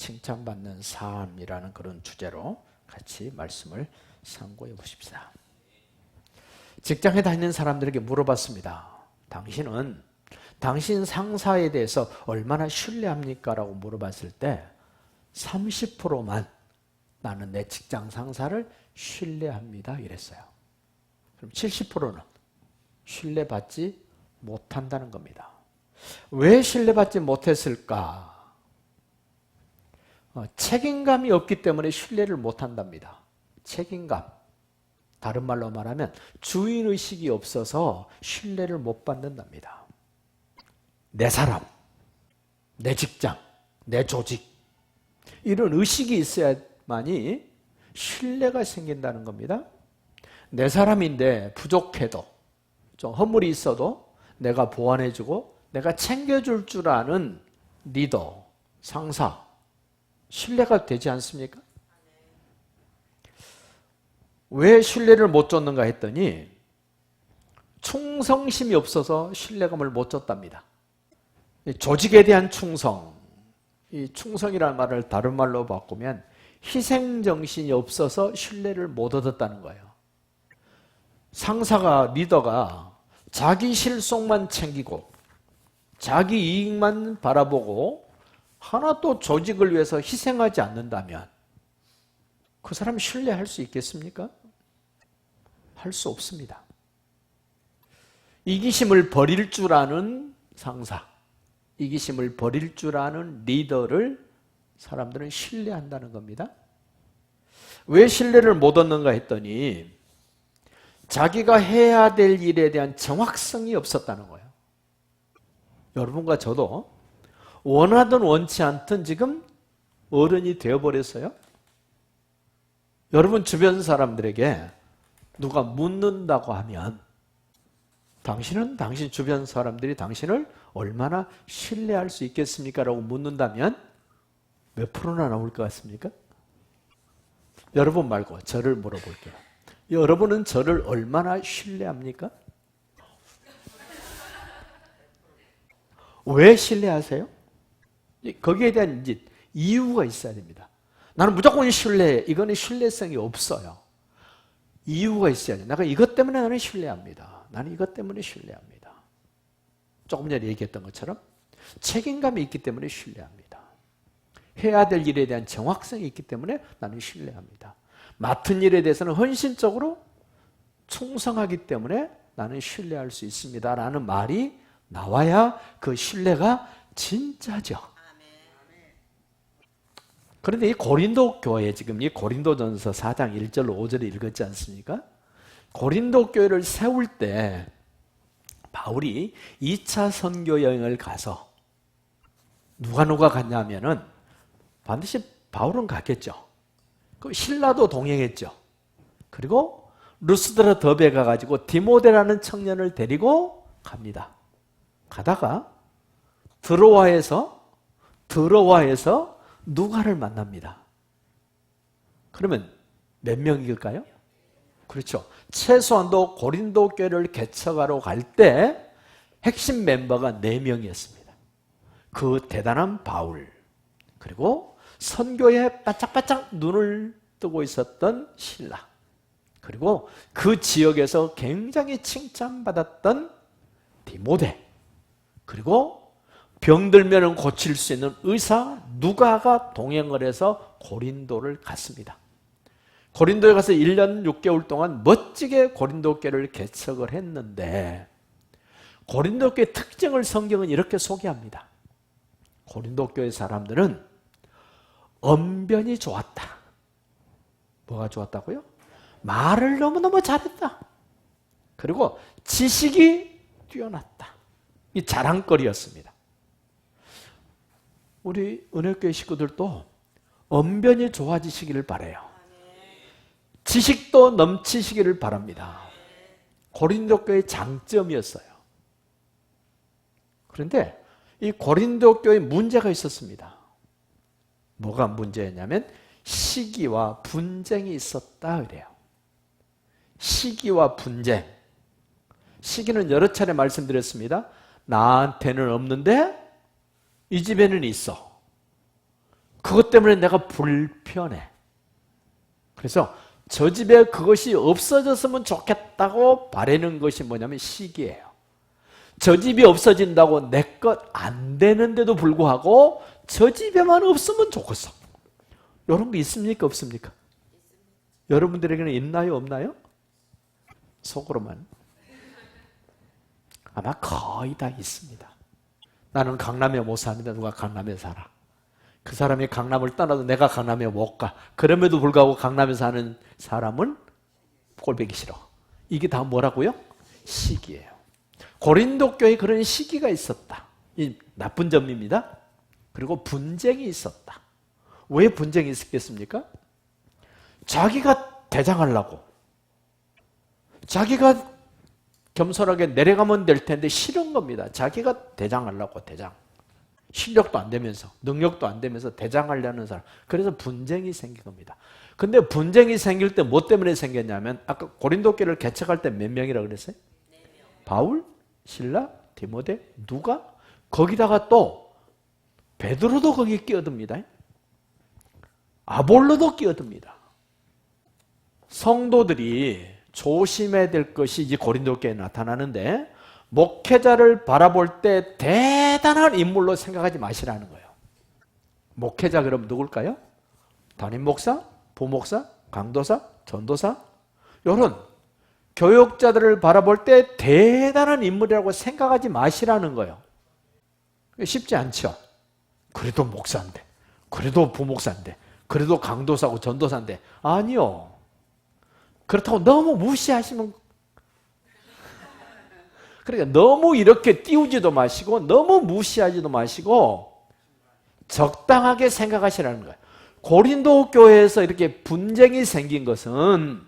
칭찬받는 삶이라는 그런 주제로 같이 말씀을 상고해 보십시다. 직장에 다니는 사람들에게 물어봤습니다. 당신은 당신 상사에 대해서 얼마나 신뢰합니까? 라고 물어봤을 때 30%만 나는 내 직장 상사를 신뢰합니다 이랬어요. 그럼 70%는 신뢰받지 못한다는 겁니다. 왜 신뢰받지 못했을까? 책임감이 없기 때문에 신뢰를 못한답니다. 책임감. 다른 말로 말하면 주인의식이 없어서 신뢰를 못 받는답니다. 내 사람, 내 직장, 내 조직 이런 의식이 있어야만이 신뢰가 생긴다는 겁니다. 내 사람인데 부족해도 좀 허물이 있어도 내가 보완해주고 내가 챙겨줄 줄 아는 리더, 상사 신뢰가 되지 않습니까? 왜 신뢰를 못 줬는가 했더니 충성심이 없어서 신뢰감을 못 줬답니다. 조직에 대한 충성, 이 충성이라는 말을 다른 말로 바꾸면 희생정신이 없어서 신뢰를 못 얻었다는 거예요. 상사가, 리더가 자기 실속만 챙기고 자기 이익만 바라보고 하나도 조직을 위해서 희생하지 않는다면 그 사람 신뢰할 수 있겠습니까? 할 수 없습니다. 이기심을 버릴 줄 아는 상사, 이기심을 버릴 줄 아는 리더를 사람들은 신뢰한다는 겁니다. 왜 신뢰를 못 얻는가 했더니 자기가 해야 될 일에 대한 정확성이 없었다는 거예요. 여러분과 저도 원하든 원치 않든 지금 어른이 되어버렸어요. 여러분 주변 사람들에게 누가 묻는다고 하면 당신은 당신 주변 사람들이 당신을 얼마나 신뢰할 수 있겠습니까? 라고 묻는다면 몇 프로나 나올 것 같습니까? 여러분 말고 저를 물어볼게요. 여러분은 저를 얼마나 신뢰합니까? 왜 신뢰하세요? 거기에 대한 이제 이유가 있어야 됩니다. 나는 무조건 신뢰해. 이거는 신뢰성이 없어요. 이유가 있어야죠. 내가 이것 때문에 나는 신뢰합니다. 나는 이것 때문에 신뢰합니다. 조금 전에 얘기했던 것처럼 책임감이 있기 때문에 신뢰합니다. 해야 될 일에 대한 정확성이 있기 때문에 나는 신뢰합니다. 맡은 일에 대해서는 헌신적으로 충성하기 때문에 나는 신뢰할 수 있습니다. 라는 말이 나와야 그 신뢰가 진짜죠. 그런데 이 고린도 교회 지금 이 고린도전서 4장 1절 5절에 읽었지 않습니까? 고린도 교회를 세울 때 바울이 2차 선교 여행을 가서 누가 갔냐면은 반드시 바울은 갔겠죠. 그 신라도 동행했죠. 그리고 루스드라 더베 가가지고 디모데라는 청년을 데리고 갑니다. 가다가 드로아에서 누가를 만납니다. 그러면 몇 명일까요? 그렇죠. 최소한도 고린도 교회를 개척하러 갈 때 핵심 멤버가 4명이었습니다. 그 대단한 바울, 그리고 선교에 바짝바짝 눈을 뜨고 있었던 실라, 그리고 그 지역에서 굉장히 칭찬받았던 디모데, 그리고 병들면 고칠 수 있는 의사 누가가 동행을 해서 고린도를 갔습니다. 고린도에 가서 1년 6개월 동안 멋지게 고린도 교회를 개척을 했는데 고린도 교회 특징을 성경은 이렇게 소개합니다. 고린도 교회 사람들은 언변이 좋았다. 뭐가 좋았다고요? 말을 너무너무 잘했다. 그리고 지식이 뛰어났다. 이 자랑거리였습니다. 우리 은혜교회 식구들도 언변이 좋아지시기를 바라요. 지식도 넘치시기를 바랍니다. 고린도 교회의 장점이었어요. 그런데 이 고린도 교회에 문제가 있었습니다. 뭐가 문제였냐면 시기와 분쟁이 있었다 그래요. 시기와 분쟁. 시기는 여러 차례 말씀드렸습니다. 나한테는 없는데 이 집에는 있어. 그것 때문에 내가 불편해. 그래서 저 집에 그것이 없어졌으면 좋겠다고 바라는 것이 뭐냐면 시기예요. 저 집이 없어진다고 내 것 안 되는데도 불구하고 저 집에만 없으면 좋겠어. 이런 거 있습니까? 없습니까? 여러분들에게는 있나요? 없나요? 속으로만. 아마 거의 다 있습니다. 나는 강남에 못 사는데 누가 강남에 살아. 그 사람이 강남을 떠나도 내가 강남에 못 가. 그럼에도 불구하고 강남에 사는 사람은 꼴보기 싫어. 이게 다 뭐라고요? 시기예요. 고린도 교회에 그런 시기가 있었다. 이 나쁜 점입니다. 그리고 분쟁이 있었다. 왜 분쟁이 있었겠습니까? 자기가 대장하려고, 자기가 겸손하게 내려가면 될 텐데 싫은 겁니다. 자기가 대장하려고, 대장. 실력도 안 되면서, 능력도 안 되면서 대장하려는 사람. 그래서 분쟁이 생긴 겁니다. 근데 분쟁이 생길 때 뭐 때문에 생겼냐면, 아까 고린도 교회를 개척할 때 몇 명이라고 그랬어요? 바울, 실라, 디모데, 누가? 거기다가 또 베드로도 거기 끼어듭니다. 아볼로도 끼어듭니다. 성도들이 조심해야 될 것이 이제 고린도 교회에 나타나는데, 목회자를 바라볼 때 대단한 인물로 생각하지 마시라는 거예요. 목회자 그럼 누굴까요? 담임 목사, 부목사, 강도사, 전도사, 이런 교육자들을 바라볼 때 대단한 인물이라고 생각하지 마시라는 거예요. 쉽지 않죠. 그래도 목사인데, 그래도 부목사인데, 그래도 강도사고 전도사인데. 아니요. 그렇다고 너무 무시하시면, 그러니까 너무 이렇게 띄우지도 마시고 너무 무시하지도 마시고 적당하게 생각하시라는 거예요. 고린도 교회에서 이렇게 분쟁이 생긴 것은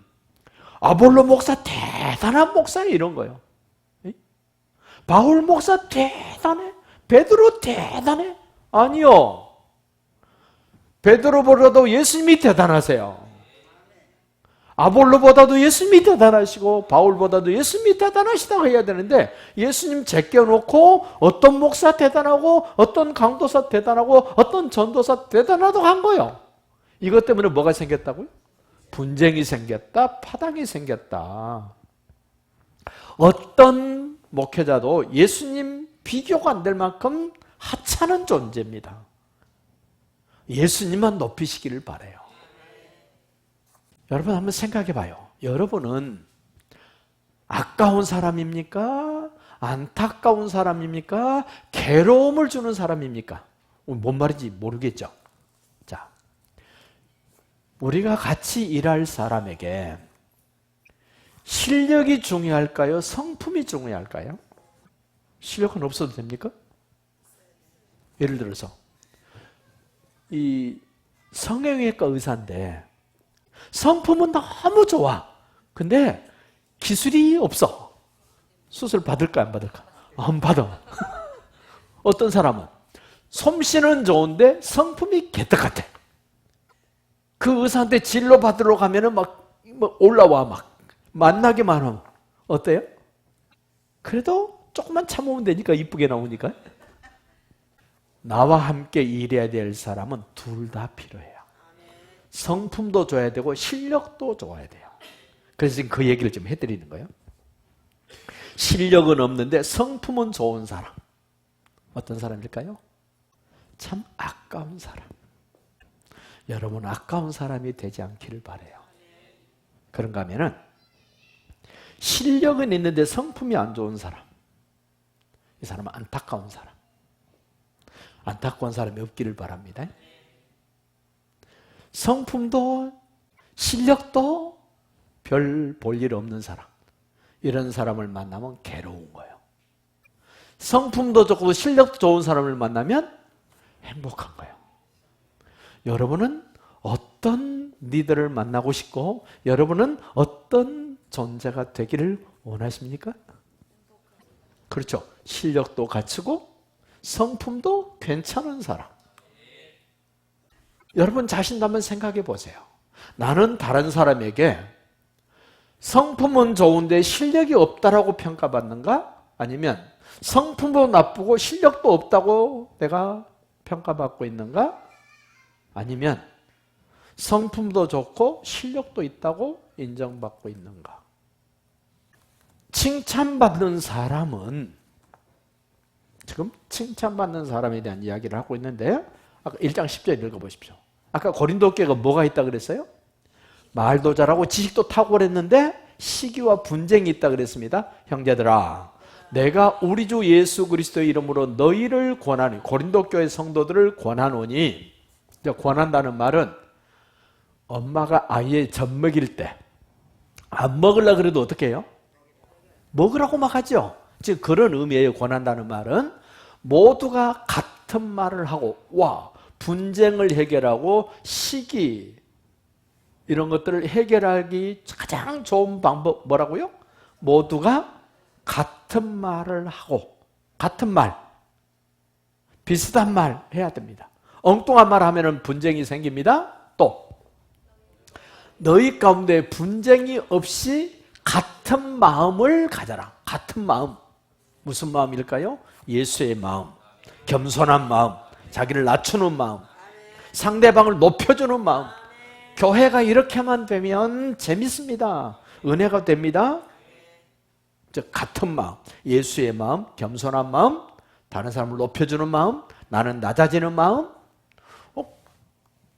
아볼로 목사 대단한 목사예요, 이런 거예요. 바울 목사 대단해? 베드로 대단해? 아니요. 베드로보다도 예수님이 대단하세요. 아볼로보다도 예수님이 대단하시고 바울보다도 예수님이 대단하시다고 해야 되는데, 예수님 제껴놓고 어떤 목사 대단하고 어떤 강도사 대단하고 어떤 전도사 대단하다고 한 거예요. 이것 때문에 뭐가 생겼다고요? 분쟁이 생겼다, 파당이 생겼다. 어떤 목회자도 예수님 비교가 안 될 만큼 하찮은 존재입니다. 예수님만 높이시기를 바라요. 여러분 한번 생각해 봐요. 여러분은 아까운 사람입니까? 안타까운 사람입니까? 괴로움을 주는 사람입니까? 뭔 말인지 모르겠죠? 자, 우리가 같이 일할 사람에게 실력이 중요할까요? 성품이 중요할까요? 실력은 없어도 됩니까? 예를 들어서 이 성형외과 의사인데 성품은 너무 좋아. 근데 기술이 없어. 수술 받을까 안 받을까? 안 받아. 어떤 사람은 솜씨는 좋은데 성품이 개떡 같아. 그 의사한테 진료 받으러 가면은 막 올라와, 막 만나기만 하면 어때요? 그래도 조금만 참으면 되니까, 이쁘게 나오니까. 나와 함께 일해야 될 사람은 둘 다 필요해요. 성품도 좋아야 되고 실력도 좋아야 돼요. 그래서 지금 그 얘기를 좀 해드리는 거예요. 실력은 없는데 성품은 좋은 사람. 어떤 사람일까요? 참 아까운 사람. 여러분 아까운 사람이 되지 않기를 바라요. 그런가 하면은 실력은 있는데 성품이 안 좋은 사람. 이 사람은 안타까운 사람. 안타까운 사람이 없기를 바랍니다. 성품도 실력도 별 볼 일 없는 사람. 이런 사람을 만나면 괴로운 거예요. 성품도 좋고 실력도 좋은 사람을 만나면 행복한 거예요. 여러분은 어떤 리더를 만나고 싶고 여러분은 어떤 존재가 되기를 원하십니까? 그렇죠. 실력도 갖추고 성품도 괜찮은 사람. 여러분 자신도 한번 생각해 보세요. 나는 다른 사람에게 성품은 좋은데 실력이 없다라고 평가받는가? 아니면 성품도 나쁘고 실력도 없다고 내가 평가받고 있는가? 아니면 성품도 좋고 실력도 있다고 인정받고 있는가? 칭찬받는 사람은, 지금 칭찬받는 사람에 대한 이야기를 하고 있는데, 아까 1장 10절 읽어보십시오. 아까 고린도 교회가 뭐가 있다 그랬어요? 말도 잘하고 지식도 탁월했는데 시기와 분쟁이 있다 그랬습니다. 형제들아, 내가 우리 주 예수 그리스도의 이름으로 너희를 권하니, 고린도 교회 성도들을 권하노니, 권한다는 말은 엄마가 아이의 젖 먹일 때 안 먹으려고 그래도 어떻게 해요? 먹으라고 막 하죠. 즉 그런 의미예요. 권한다는 말은 모두가 같은 말을 하고, 분쟁을 해결하고 시기 이런 것들을 해결하기 가장 좋은 방법 뭐라고요? 모두가 같은 말을 하고, 같은 말, 비슷한 말 해야 됩니다. 엉뚱한 말 하면 분쟁이 생깁니다. 또 너희 가운데 분쟁이 없이 같은 마음을 가져라. 같은 마음. 무슨 마음일까요? 예수의 마음, 겸손한 마음, 자기를 낮추는 마음, 상대방을 높여주는 마음. 교회가 이렇게만 되면 재밌습니다. 은혜가 됩니다. 즉 같은 마음, 예수의 마음, 겸손한 마음, 다른 사람을 높여주는 마음, 나는 낮아지는 마음.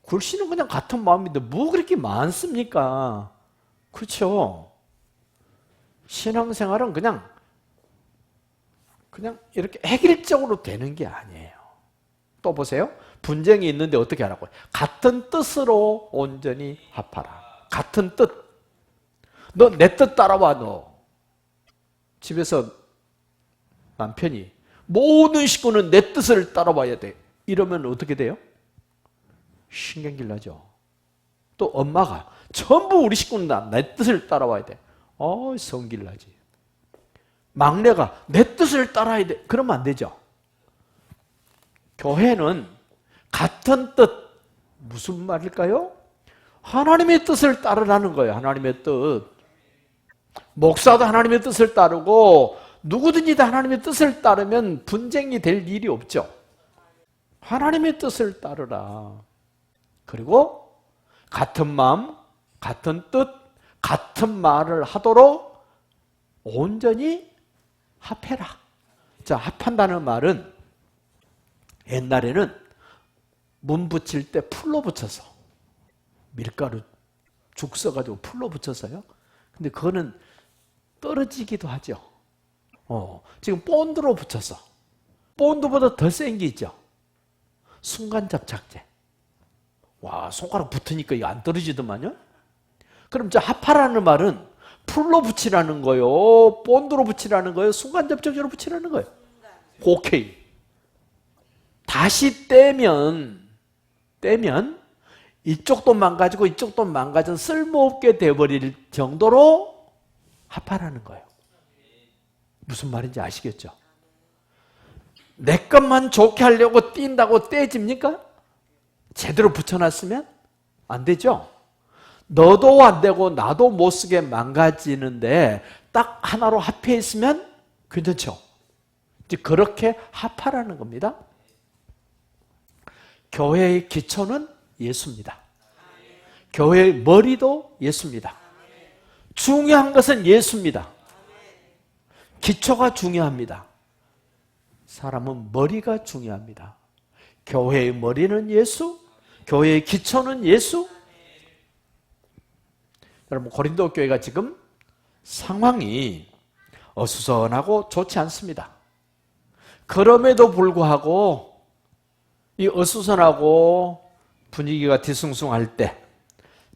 글씨는 그냥 같은 마음인데 뭐 그렇게 많습니까? 그렇죠? 신앙생활은 그냥 이렇게 획일적으로 되는 게 아니에요. 또 보세요. 분쟁이 있는데 어떻게 하라고요? 같은 뜻으로 온전히 합하라. 같은 뜻. 너 내 뜻 따라와. 너 집에서 남편이 모든 식구는 내 뜻을 따라와야 돼. 이러면 어떻게 돼요? 신경질 나죠. 또 엄마가 전부 우리 식구는 내 뜻을 따라와야 돼. 성질 나지. 막내가 내 뜻을 따라야 돼. 그러면 안 되죠. 교회는 같은 뜻. 무슨 말일까요? 하나님의 뜻을 따르라는 거예요. 하나님의 뜻. 목사도 하나님의 뜻을 따르고 누구든지 다 하나님의 뜻을 따르면 분쟁이 될 일이 없죠. 하나님의 뜻을 따르라. 그리고 같은 마음, 같은 뜻, 같은 말을 하도록 온전히 합해라. 자, 합한다는 말은 옛날에는 문 붙일 때 풀로 붙여서, 밀가루 죽 써가지고 풀로 붙여서요. 근데 그거는 떨어지기도 하죠. 지금 본드로 붙여서, 본드보다 더 센 게 있죠. 순간접착제. 손가락 붙으니까 이거 안 떨어지더만요. 그럼 저 합하라는 말은 풀로 붙이라는 거요, 본드로 붙이라는 거요, 순간접착제로 붙이라는 거예요. 오케이. 다시 떼면 이쪽도 망가지고 이쪽도 망가져 쓸모없게 돼버릴 정도로 합하라는 거예요. 무슨 말인지 아시겠죠? 내 것만 좋게 하려고 띈다고 떼집니까? 제대로 붙여놨으면 안 되죠? 너도 안 되고 나도 못 쓰게 망가지는데 딱 하나로 합해 있으면 괜찮죠? 이제 그렇게 합하라는 겁니다. 교회의 기초는 예수입니다. 교회의 머리도 예수입니다. 중요한 것은 예수입니다. 기초가 중요합니다. 사람은 머리가 중요합니다. 교회의 머리는 예수, 교회의 기초는 예수. 여러분, 고린도 교회가 지금 상황이 어수선하고 좋지 않습니다. 그럼에도 불구하고 이 어수선하고 분위기가 뒤숭숭할 때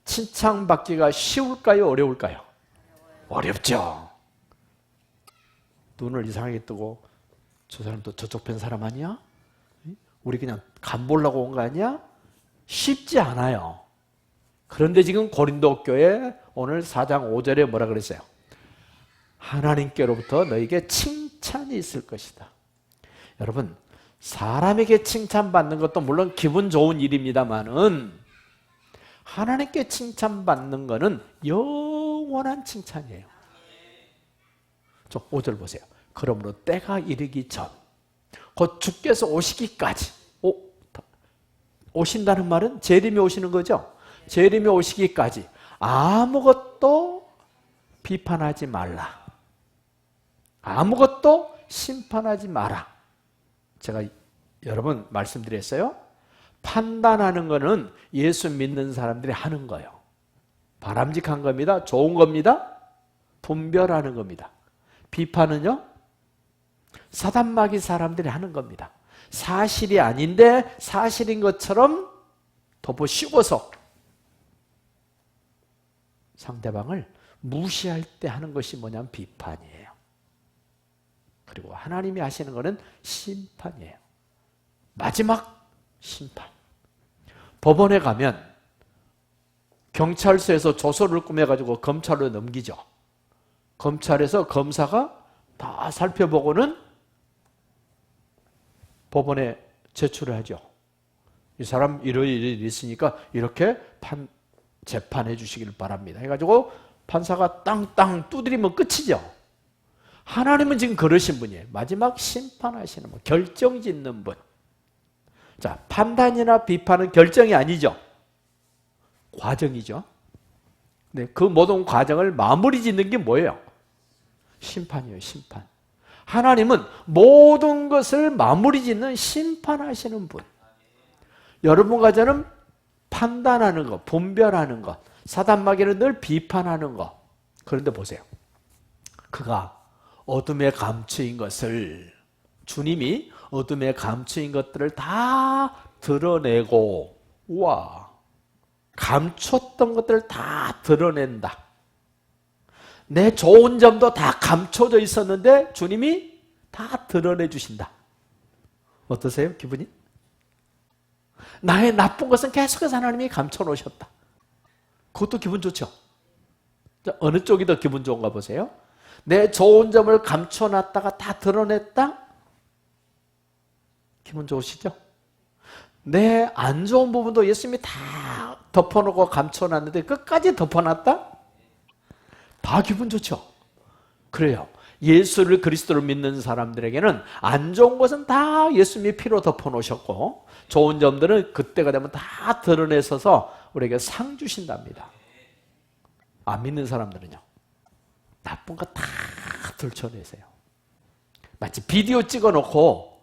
칭찬받기가 쉬울까요? 어려울까요? 어렵죠. 눈을 이상하게 뜨고 저 사람도 저쪽 편 사람 아니야? 우리 그냥 간 보려고 온 거 아니야? 쉽지 않아요. 그런데 지금 고린도 교회 오늘 4장 5절에 뭐라 그랬어요? 하나님께로부터 너에게 칭찬이 있을 것이다. 여러분, 사람에게 칭찬받는 것도 물론 기분 좋은 일입니다만은 하나님께 칭찬받는 것은 영원한 칭찬이에요. 저 5절 보세요. 그러므로 때가 이르기 전, 곧 주께서 오시기까지. 오신다는 말은 재림이 오시는 거죠. 재림이 오시기까지 아무것도 비판하지 말라. 아무것도 심판하지 마라. 제가 여러 번 말씀드렸어요. 판단하는 거는 예수 믿는 사람들이 하는 거예요. 바람직한 겁니다. 좋은 겁니다. 분별하는 겁니다. 비판은요, 사단마귀 사람들이 하는 겁니다. 사실이 아닌데 사실인 것처럼 덮어씌워서 상대방을 무시할 때 하는 것이 뭐냐면 비판이에요. 그리고 하나님이 하시는 것은 심판이에요. 마지막 심판. 법원에 가면 경찰서에서 조서를 꾸며가지고 검찰로 넘기죠. 검찰에서 검사가 다 살펴보고는 법원에 제출을 하죠. 이 사람 이러이러 있으니까 이렇게 재판해 주시기를 바랍니다. 해가지고 판사가 땅땅 두드리면 끝이죠. 하나님은 지금 그러신 분이에요. 마지막 심판하시는 분, 결정짓는 분. 자, 판단이나 비판은 결정이 아니죠. 과정이죠. 네, 그 모든 과정을 마무리 짓는 게 뭐예요? 심판이에요, 심판. 하나님은 모든 것을 마무리 짓는 심판하시는 분. 여러분과 저는 판단하는 것, 분별하는 것, 사단마귀는 늘 비판하는 것. 그런데 보세요. 그가 어둠에 감추인 것을, 주님이 어둠에 감추인 것들을 다 드러내고, 우와, 감췄던 것들을 다 드러낸다. 내 좋은 점도 다 감춰져 있었는데 주님이 다 드러내 주신다. 어떠세요? 기분이? 나의 나쁜 것은 계속해서 하나님이 감춰 놓으셨다. 그것도 기분 좋죠? 어느 쪽이 더 기분 좋은가 보세요. 내 좋은 점을 감춰 놨다가 다 드러냈다? 기분 좋으시죠? 내 안 좋은 부분도 예수님이 다 덮어놓고 감춰놨는데 끝까지 덮어놨다? 다 기분 좋죠? 그래요. 예수를 그리스도를 믿는 사람들에게는 안 좋은 것은 다 예수님이 피로 덮어놓으셨고 좋은 점들은 그때가 되면 다 드러내서서 우리에게 상 주신답니다. 안 믿는 사람들은요, 나쁜 거 다 들춰내세요. 마치 비디오 찍어놓고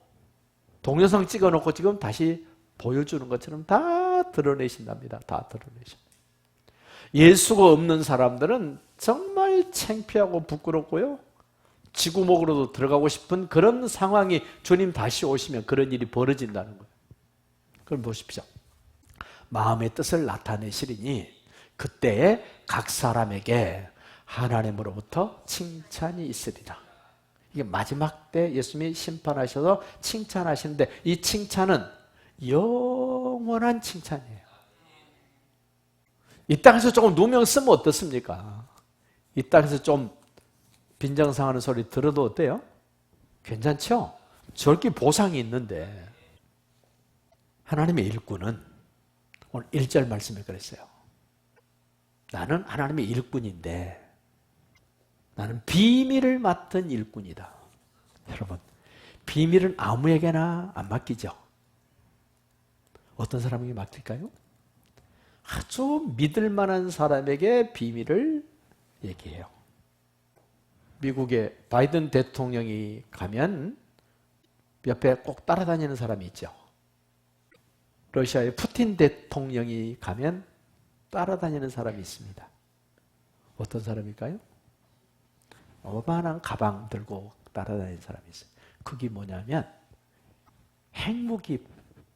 동영상 찍어놓고 지금 다시 보여주는 것처럼 다 드러내신답니다. 다 드러내셔. 예수가 없는 사람들은 정말 창피하고 부끄럽고요, 지구목으로도 들어가고 싶은 그런 상황이 주님 다시 오시면 그런 일이 벌어진다는 거예요. 그럼 보십시오. 마음의 뜻을 나타내시리니 그때에 각 사람에게 하나님으로부터 칭찬이 있으리라. 이게 마지막 때 예수님이 심판하셔서 칭찬하시는데 이 칭찬은 영원한 칭찬이에요. 이 땅에서 조금 누명 쓰면 어떻습니까? 이 땅에서 좀 빈정상하는 소리 들어도 어때요? 괜찮죠? 저렇게 보상이 있는데 하나님의 일꾼은 오늘 1절 말씀에 그랬어요. 나는 하나님의 일꾼인데 나는 비밀을 맡은 일꾼이다. 여러분, 비밀은 아무에게나 안 맡기죠. 어떤 사람에게 맡길까요? 아주 믿을 만한 사람에게 비밀을 얘기해요. 미국의 바이든 대통령이 가면 옆에 꼭 따라다니는 사람이 있죠. 러시아의 푸틴 대통령이 가면 따라다니는 사람이 있습니다. 어떤 사람일까요? 어마어마한 가방 들고 따라다니는 사람이 있어요. 그게 뭐냐면 핵무기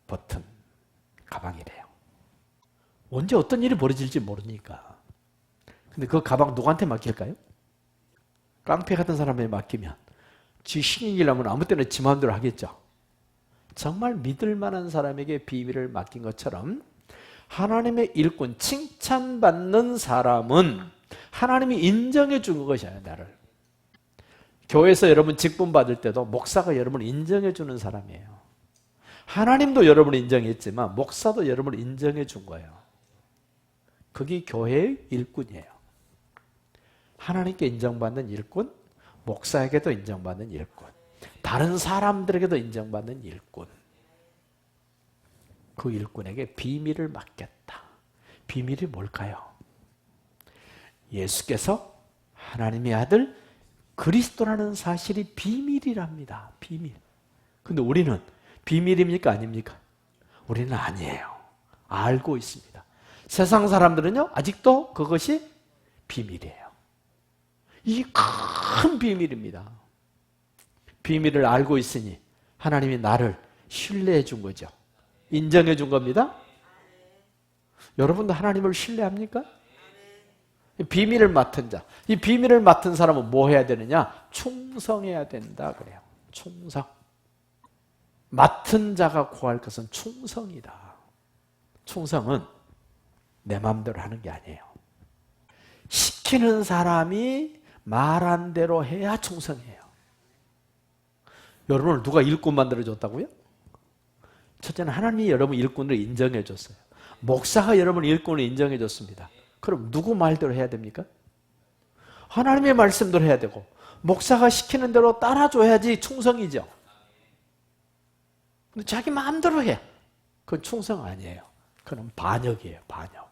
버튼 가방이래요. 언제 어떤 일이 벌어질지 모르니까. 근데 그 가방 누구한테 맡길까요? 깡패 같은 사람에게 맡기면 지 신경이라면 아무 때나 지 마음대로 하겠죠. 정말 믿을 만한 사람에게 비밀을 맡긴 것처럼 하나님의 일꾼, 칭찬받는 사람은 하나님이 인정해 준 것이에요. 나를. 교회에서 여러분 직분 받을 때도 목사가 여러분을 인정해 주는 사람이에요. 하나님도 여러분을 인정했지만 목사도 여러분을 인정해 준 거예요. 그게 교회의 일꾼이에요. 하나님께 인정받는 일꾼, 목사에게도 인정받는 일꾼, 다른 사람들에게도 인정받는 일꾼. 그 일꾼에게 비밀을 맡겼다. 비밀이 뭘까요? 예수께서 하나님의 아들 그리스도라는 사실이 비밀이랍니다. 비밀. 근데 우리는 비밀입니까? 아닙니까? 우리는 아니에요. 알고 있습니다. 세상 사람들은요, 아직도 그것이 비밀이에요. 이 큰 비밀입니다. 비밀을 알고 있으니 하나님이 나를 신뢰해 준 거죠. 인정해 준 겁니다. 여러분도 하나님을 신뢰합니까? 비밀을 맡은 자. 이 비밀을 맡은 사람은 뭐 해야 되느냐? 충성해야 된다 그래요. 충성. 맡은 자가 구할 것은 충성이다. 충성은 내 마음대로 하는 게 아니에요. 시키는 사람이 말한 대로 해야 충성해요. 여러분을 누가 일꾼 만들어줬다고요? 첫째는 하나님이 여러분 일꾼을 인정해줬어요. 목사가 여러분 일꾼을 인정해줬습니다. 그럼 누구 말대로 해야 됩니까? 하나님의 말씀대로 해야 되고 목사가 시키는 대로 따라줘야지 충성이죠. 근데 자기 마음대로 해. 그건 충성 아니에요. 그건 반역이에요. 반역.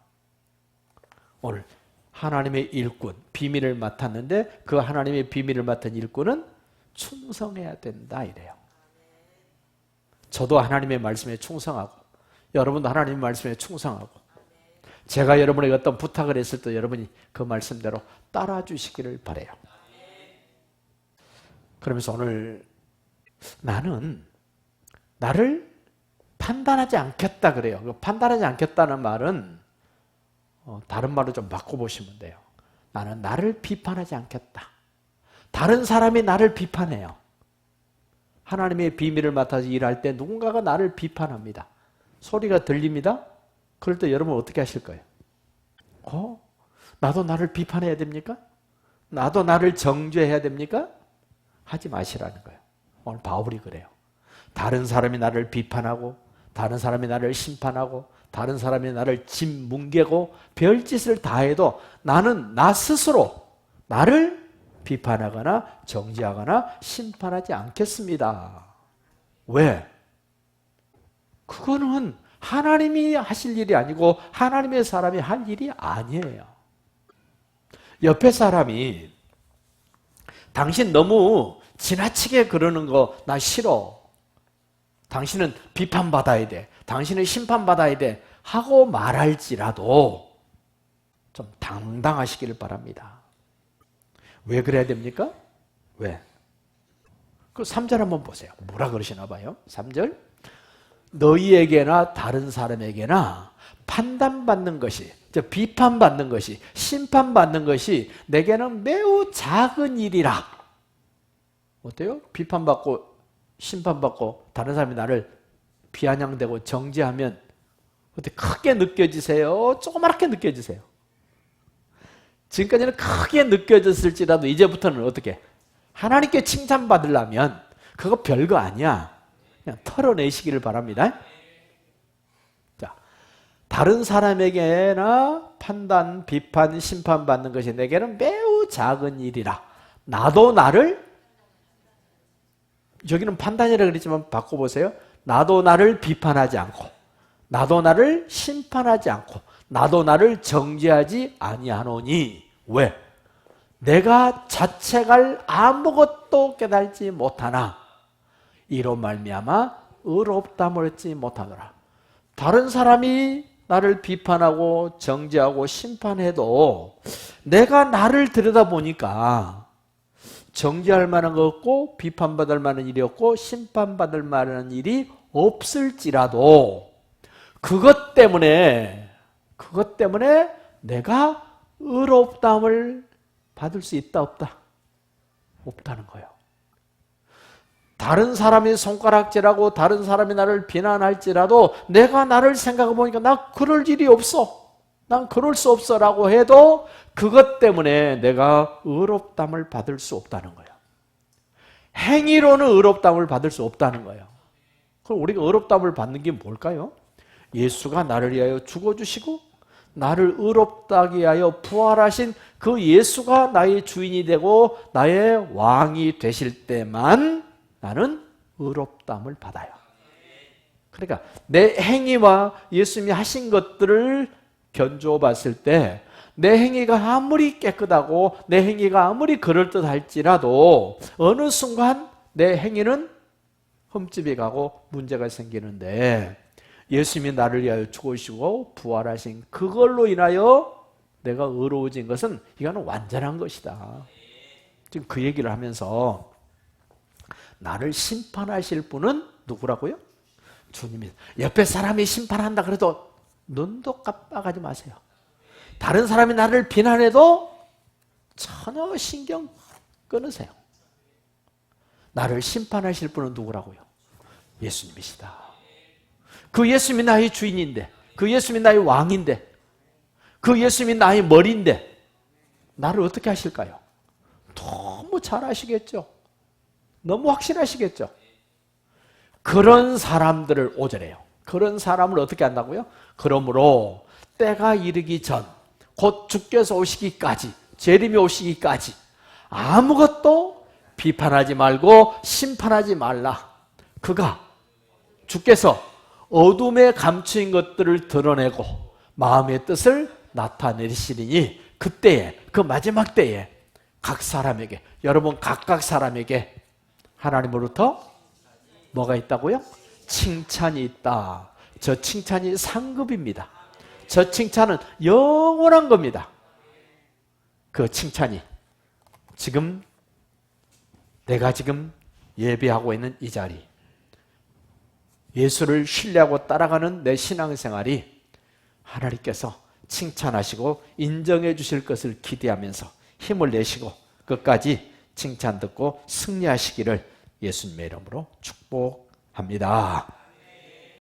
오늘 하나님의 일꾼, 비밀을 맡았는데 그 하나님의 비밀을 맡은 일꾼은 충성해야 된다 이래요. 저도 하나님의 말씀에 충성하고 여러분도 하나님의 말씀에 충성하고 제가 여러분에게 어떤 부탁을 했을 때 여러분이 그 말씀대로 따라주시기를 바라요. 그러면서 오늘 나는 나를 판단하지 않겠다 그래요. 판단하지 않겠다는 말은 다른 말로 좀 바꿔보시면 돼요. 나는 나를 비판하지 않겠다. 다른 사람이 나를 비판해요. 하나님의 비밀을 맡아서 일할 때 누군가가 나를 비판합니다. 소리가 들립니다. 그럴 때 여러분 어떻게 하실 거예요? 나도 나를 비판해야 됩니까? 나도 나를 정죄해야 됩니까? 하지 마시라는 거예요. 오늘 바울이 그래요. 다른 사람이 나를 비판하고 다른 사람이 나를 심판하고 다른 사람이 나를 짐 뭉개고 별짓을 다 해도 나는 나 스스로 나를 비판하거나 정죄하거나 심판하지 않겠습니다. 왜? 그거는 하나님이 하실 일이 아니고 하나님의 사람이 할 일이 아니에요. 옆에 사람이 당신 너무 지나치게 그러는 거 나 싫어. 당신은 비판받아야 돼. 당신은 심판받아야 돼. 하고 말할지라도 좀 당당하시기를 바랍니다. 왜 그래야 됩니까? 왜? 그 3절 한번 보세요. 뭐라 그러시나 봐요. 3절. 너희에게나 다른 사람에게나 판단받는 것이, 비판받는 것이, 심판받는 것이 내게는 매우 작은 일이라. 어때요? 비판받고 심판받고 다른 사람이 나를 비아냥대고 정죄하면 어떻게 크게 느껴지세요? 조그맣게 느껴지세요? 지금까지는 크게 느껴졌을지라도 이제부터는 어떻게? 하나님께 칭찬받으려면 그거 별거 아니야. 그냥 털어내시기를 바랍니다. 자, 다른 사람에게나 판단, 비판, 심판받는 것이 내게는 매우 작은 일이라. 나도 나를, 여기는 판단이라고 그랬지만 바꿔보세요. 나도 나를 비판하지 않고 나도 나를 심판하지 않고 나도 나를 정죄하지 아니하노니. 왜? 내가 자책할 아무것도 깨달지 못하나 이로 말미암아 의롭다함을 얻지 못하노라. 다른 사람이 나를 비판하고 정죄하고 심판해도 내가 나를 들여다보니까 정죄할 만한 거 없고 비판받을 만한 일이 없고 심판받을 만한 일이 없을지라도 그것 때문에 내가 의롭다함을 받을 수 있다 없다? 없다는 거예요. 다른 사람이 손가락질하고 다른 사람이 나를 비난할지라도 내가 나를 생각해 보니까 나 그럴 일이 없어. 난 그럴 수 없어 라고 해도 그것 때문에 내가 의롭다함을 받을 수 없다는 거예요. 행위로는 의롭다함을 받을 수 없다는 거예요. 그럼 우리가 의롭다함을 받는 게 뭘까요? 예수가 나를 위하여 죽어주시고 나를 의롭다게 하여 부활하신 그 예수가 나의 주인이 되고 나의 왕이 되실 때만 나는 의롭다함을 받아요. 그러니까 내 행위와 예수님이 하신 것들을 견주어 봤을 때 내 행위가 아무리 깨끗하고 내 행위가 아무리 그럴듯할지라도 어느 순간 내 행위는 흠집이 가고 문제가 생기는데 예수님이 나를 위하여 죽으시고 부활하신 그걸로 인하여 내가 의로워진 것은 이거는 완전한 것이다. 지금 그 얘기를 하면서 나를 심판하실 분은 누구라고요? 주님이. 옆에 사람이 심판한다 그래도 눈도 깜빡하지 마세요. 다른 사람이 나를 비난해도 전혀 신경 끊으세요. 나를 심판하실 분은 누구라고요? 예수님이시다. 그 예수님이 나의 주인인데, 그 예수님이 나의 왕인데, 그 예수님이 나의 머리인데 나를 어떻게 하실까요? 너무 잘 아시겠죠? 너무 확실하시겠죠? 그런 사람들을 5절에요. 그런 사람을 어떻게 한다고요? 그러므로 때가 이르기 전, 곧 주께서 오시기까지, 재림이 오시기까지 아무것도 비판하지 말고 심판하지 말라. 그가, 주께서 어둠에 감추인 것들을 드러내고 마음의 뜻을 나타내시리니 그때에, 그 마지막 때에 각 사람에게, 여러분 각각 사람에게 하나님으로부터 뭐가 있다고요? 칭찬이 있다. 저 칭찬이 상급입니다. 저 칭찬은 영원한 겁니다. 그 칭찬이 지금 내가 지금 예배하고 있는 이 자리, 예수를 신뢰하고 따라가는 내 신앙생활이 하나님께서 칭찬하시고 인정해 주실 것을 기대하면서 힘을 내시고 끝까지 칭찬 듣고 승리하시기를 예수님의 이름으로 축복합니다.